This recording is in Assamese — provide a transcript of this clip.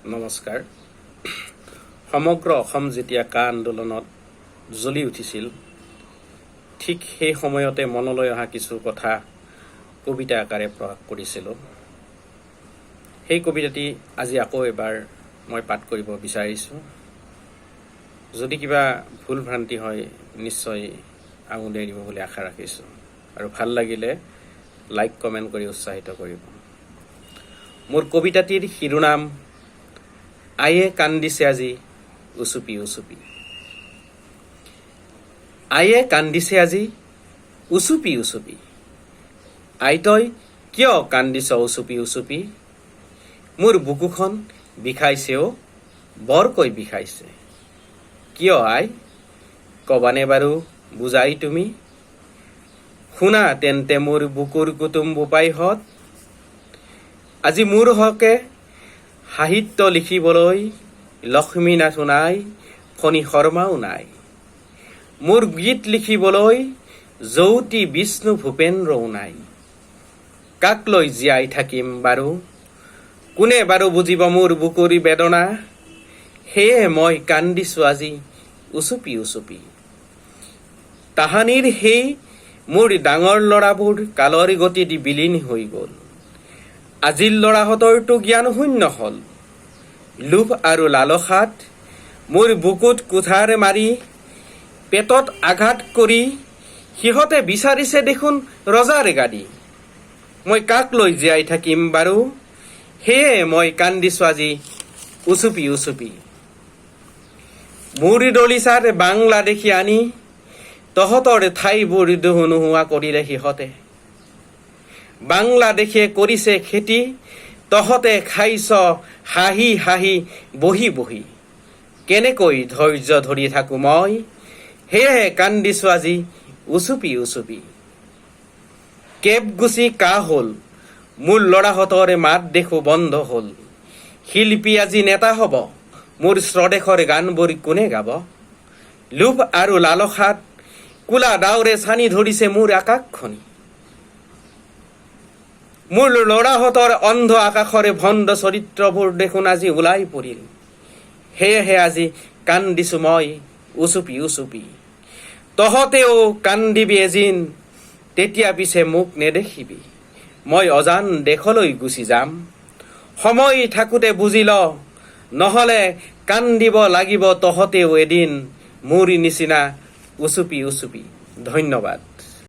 নমস্কাৰ। সমগ্ৰ অসম যেতিয়া কা আন্দোলনত জ্বলি উঠিছিল, ঠিক সেই সময়তে মনলৈ অহা কিছু কথা কবিতা আকাৰে প্ৰকাশ কৰিছিলোঁ। সেই কবিতাটি আজি আকৌ এবাৰ মই পাঠ কৰিব বিচাৰিছোঁ। যদি কিবা ভুল ভ্ৰান্তি হয় নিশ্চয় আঙুলিয়াই দিব বুলি আশা ৰাখিছোঁ, আৰু ভাল লাগিলে লাইক কমেণ্ট কৰি উৎসাহিত কৰিব। মোৰ কবিতাটিৰ শিৰোনাম আয়ে কান্দিছে আজি উচুপি উচুপি। আয়ে কান্দিছে আজি উচুপি উচুপি। আই তই কিয় কান্দিছ উচুপি উচুপি? মোৰ বুকুখন বিষাইছেও, বৰকৈ বিষাইছে। কিয় আই, কবানে বাৰু বুজাই তুমি? শুনা তেন্তে মোৰ বুকুৰ কুটুম বোপাইহঁত, আজি মোৰ হকে সাহিত্য লিখিবলৈ লক্ষ্মীনাথো নাই, ফণী শৰ্মাও নাই। মোৰ গীত লিখিবলৈ জ্যোতি বিষ্ণু ভূপেন্দ্ৰও নাই। কাক লৈ জীয়াই থাকিম বাৰু? কোনে বাৰু বুজিব মোৰ বুকুৰ বেদনা? সেয়ে মই কান্দিছো আজি উচুপি উচুপি। তাহানিৰ সেই মোৰ ডাঙৰ ল'ৰাবোৰ কালৰ গতিত বিলীন হৈ গ'ল। আজিৰ ল'ৰাহঁতৰতো জ্ঞান শূন্য হ'ল। লোভ আৰু লালসাত মোৰ বুকুত কুঠাৰ মাৰি, পেটত আঘাত কৰি সিহঁতে বিচাৰিছে দেখোন ৰজাৰ গাদী। মই কাক লৈ জীয়াই থাকিম বাৰু? সেয়ে মই কান্দিছো আজি উচুপি উচুপি। মোৰ দলিচাৰ বাংলাদেশী আনি তহঁতৰ ঠাইবোৰ নোহোৱা কৰিলে সিহঁতে। বাংলাদেশে কৰিছে খেতি, তহঁতে খাইছ হাঁহি হাঁহি বহি বহি। কেনেকৈ ধৈৰ্য ধৰি থাকো মই? সেয়েহে কান্দিছো আজি উচুপি উচুপি। কেব গুচি কা হ'ল, মোৰ ল'ৰাহঁতৰ মাত দেখো বন্ধ হ'ল। শিল্পী আজি নেতা হ'ব, মোৰ স্বদেশৰ গানবোৰ কোনে গাব? লোভ আৰু লালসাত কোলা ডাৱৰে ছানি ধৰিছে মোৰ আকাশখনি। মোৰ ল'ৰাহঁতৰ অন্ধ আকাশৰে ভণ্ড চৰিত্ৰবোৰ দেখোন আজি ওলাই পৰিল। সেয়েহে আজি কান্দিছো মই উচুপি উচুপি। তহঁতেও কান্দিবি এদিন, তেতিয়া পিছে মোক নেদেখিবি। মই অজান দেশলৈ গুচি যাম। সময় থাকোঁতে বুজি ল, নহ'লে কান্দিব লাগিব তহঁতেও এদিন মোৰ নিচিনা উচুপি উচুপি। ধন্যবাদ।